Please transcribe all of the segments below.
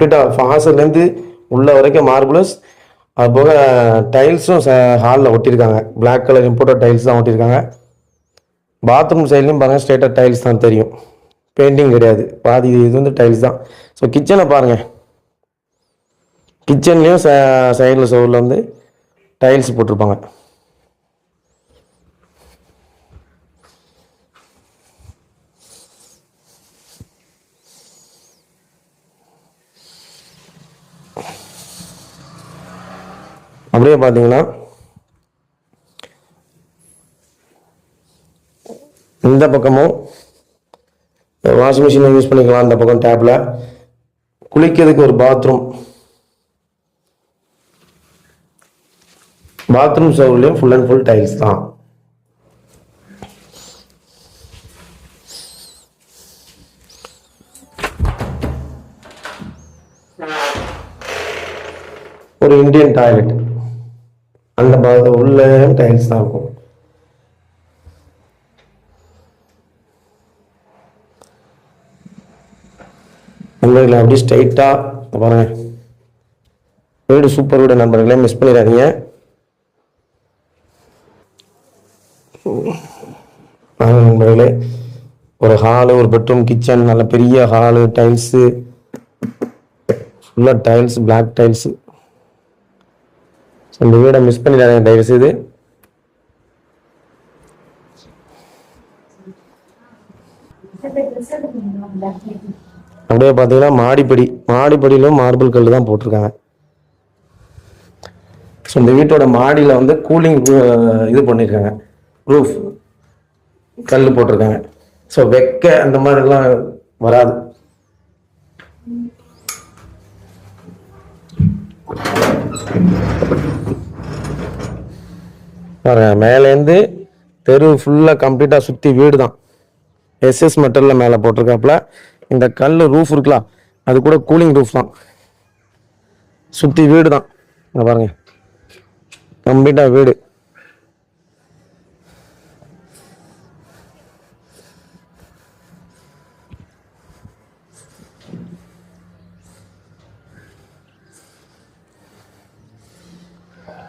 ஃபாசர்லேருந்து உள்ள வரைக்கும் மார்பிள்ஸ், அது போக டைல்ஸும் ஹாலில் ஒட்டியிருக்காங்க. பிளாக் கலர் இம்போர்ட்டட் டைல்ஸ் தான் ஒட்டியிருக்காங்க. பாத்ரூம் சைட்லையும் பாருங்கள், ஸ்ட்ரெயிட்டாக டைல்ஸ் தான் தெரியும், பெயிண்டிங் கிடையாது. பாதி இது வந்து டைல்ஸ் தான். ஸோ கிச்சனை பாருங்கள், கிச்சன்லேயும் சைடில் சைடில் வந்து டைல்ஸ் போட்டிருப்பாங்க. அப்படியே பார்த்தீங்கன்னா இந்த பக்கமும் வாஷிங் மிஷினை யூஸ் பண்ணிக்கலாம். இந்த பக்கம் டேப்பில் குளிக்கிறதுக்கு ஒரு பாத்ரூம் சவுர்லேயும் ஃபுல் அண்ட் ஃபுல் டைல்ஸ் தான். ஒரு இந்தியன் டாய்லெட், அந்த உள்ள டைல்ஸ் தான் இருக்கும். நண்பர்களே அப்படி ஸ்ட்ரைட்டாக பாருங்க, வீடு சூப்பர் வீடு நண்பர்களே, மிஸ் பண்ணிடாதீங்க. நண்பர்களே ஒரு ஹாலு, ஒரு பெட்ரூம், கிச்சன், நல்ல பெரிய ஹாலு, டைல்ஸு ஃபுல்லாக டைல்ஸ், பிளாக் டைல்ஸு. இந்த வீடை மிஸ் பண்ணிடாதீங்க தயவு செய்து. அப்படியே பார்த்தீங்கன்னா மாடிப்படியிலும் மார்பிள் கல் தான் போட்டிருக்காங்க. ஸோ இந்த வீட்டோட மாடியில் வந்து கூலிங் இது பண்ணியிருக்காங்க, ரூஃப் கல் போட்டிருக்காங்க. ஸோ வெக்க அந்த மாதிரிலாம் வராது. மேலேருந்து தெரு ஃபுல்லாக கம்ப்ளீட்டாக சுற்றி வீடு தான். எஸ்எஸ் மெட்டலில் மேலே போட்டிருக்காப்புல. இந்த கல் ரூஃப் இருக்கலாம், அது கூட கூலிங் ரூஃப் தான். சுற்றி வீடு தான், இங்கே பாருங்க, கம்ப்ளீட்டாக வீடு.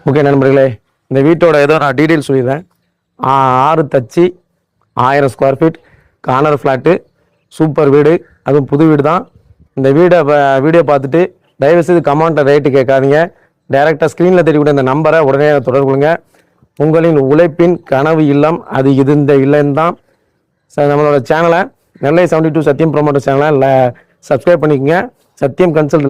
ஓகே நண்பர்களே, இந்த வீட்டோட ஏதோ நான் டீட்டெயில் சொல்லிடுறேன். 6 தச்சு 1000 square feet corner flat, super வீடு, அதுவும் புது வீடு தான். இந்த வீடியோ பார்த்துட்டு தயவுசெய்து கமெண்ட்டில் ரேட்டு கேட்காதீங்க. டைரெக்டாக ஸ்க்ரீனில் தெரியக்கூடிய இந்த நம்பரை உடனே தொடர்பு கொள்ளுங்க. உங்களின் உழைப்பின் கனவு இல்லம் அது இந்த இல்லம் தான். நம்மளோட சேனலை நெல்லை 72 சத்தியம் ப்ரொமோட்டர் சேனலை சப்ஸ்கிரைப் பண்ணிக்கோங்க. சத்தியம் கன்சல்ட்